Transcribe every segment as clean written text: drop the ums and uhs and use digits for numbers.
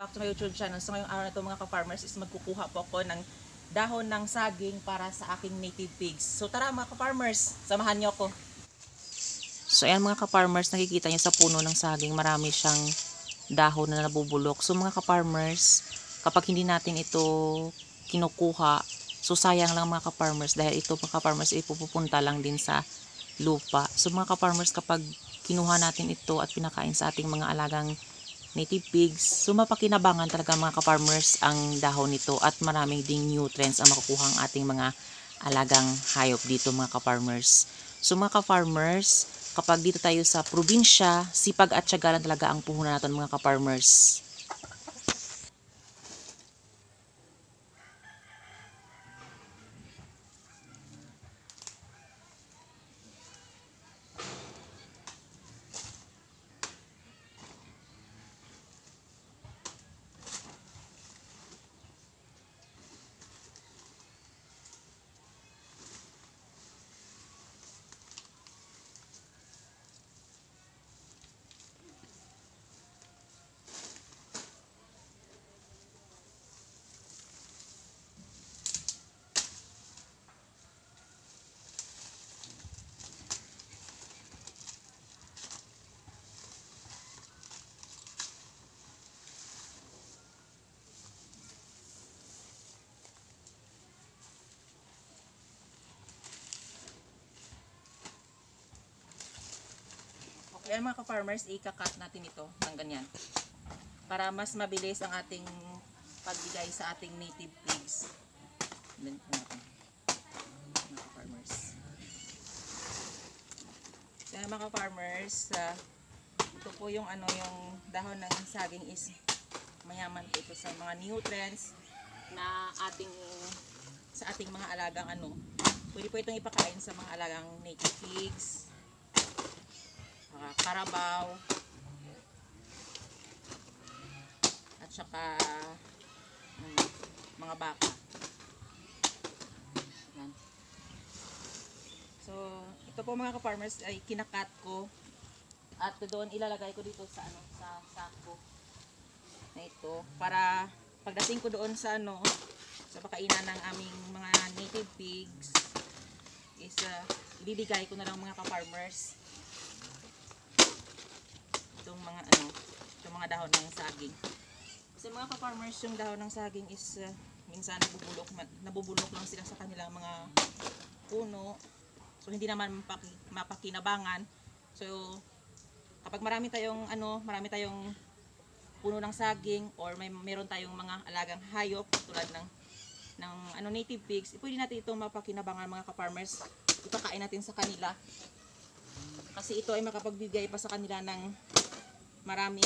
Back to my YouTube channel. So ngayong araw na ito mga ka-farmers is magkukuha po ako ng dahon ng saging para sa aking native pigs. So tara mga ka-farmers, samahan niyo ako. So ayan mga ka-farmers, nakikita niyo sa puno ng saging marami siyang dahon na nabubulok. So mga ka-farmers, kapag hindi natin ito kinukuha, so sayang lang mga ka-farmers dahil ito mga ka-farmers ipupunta lang din sa lupa. So mga ka-farmers, kapag kinuha natin ito at pinakain sa ating mga alagang native pigs, so mapakinabangan talaga mga ka-farmers ang dahon nito at maraming ding nutrients ang makukuha ang ating mga alagang hayop dito mga ka-farmers. So mga ka-farmers, kapag dito tayo sa probinsya, sipag at tiyaga lang talaga ang puhunan natin mga ka-farmers. Okay mga ka-farmers, ika-cut natin ito ng ganyan para mas mabilis ang ating pagbigay sa ating native pigs. Then, natin mga ka-farmers. Kaya mga ka-farmers, ito po yung yung dahon ng saging is mayaman po ito sa mga nutrients na sa ating mga alagang pwede po itong ipakain sa mga alagang native pigs, karabaw, at saka mga baka. Yan. So, ito po mga ka-farmers ay kinakat ko at doon ilalagay ko dito sa sa sako na ito para pagdating ko doon sa sa pakainan ng aming mga native pigs is ibibigay ko na lang mga ka-farmers itong mga dahon ng saging. Kasi mga ka-farmers, yung dahon ng saging is minsan nabubulok lang sila sa kanilang mga puno. So hindi naman mapakinabangan. So kapag marami tayong puno ng saging or meron tayong mga alagang hayop tulad ng native pigs, pwede natin itong mapakinabangan mga ka-farmers. Ipakain natin sa kanila. Kasi ito ay makapagbigay pa sa kanila ng maraming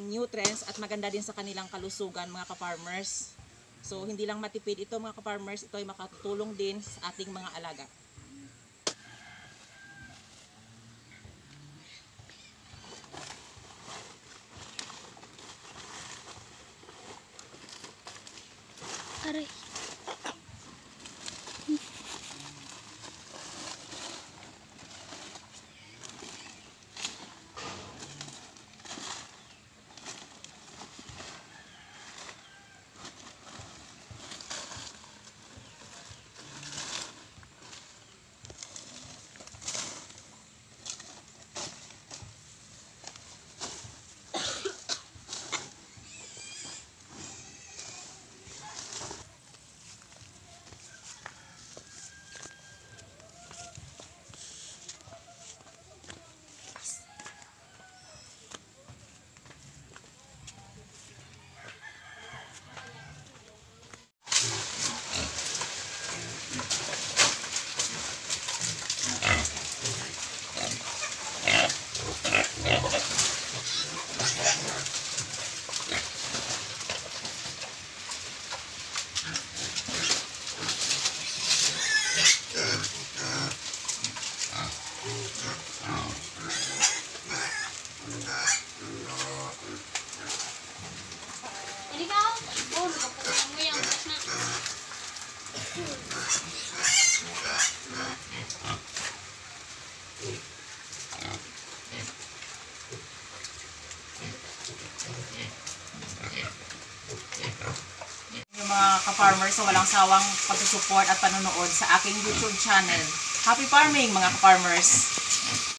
nutrients at maganda din sa kanilang kalusugan mga ka-farmers. So hindi lang matipid ito mga ka-farmers, ito ay makatutulong din sa ating mga alaga. Aray. mga ka-farmers sa walang sawang pagsusupport at panonood sa aking YouTube channel. Happy farming mga ka-farmers!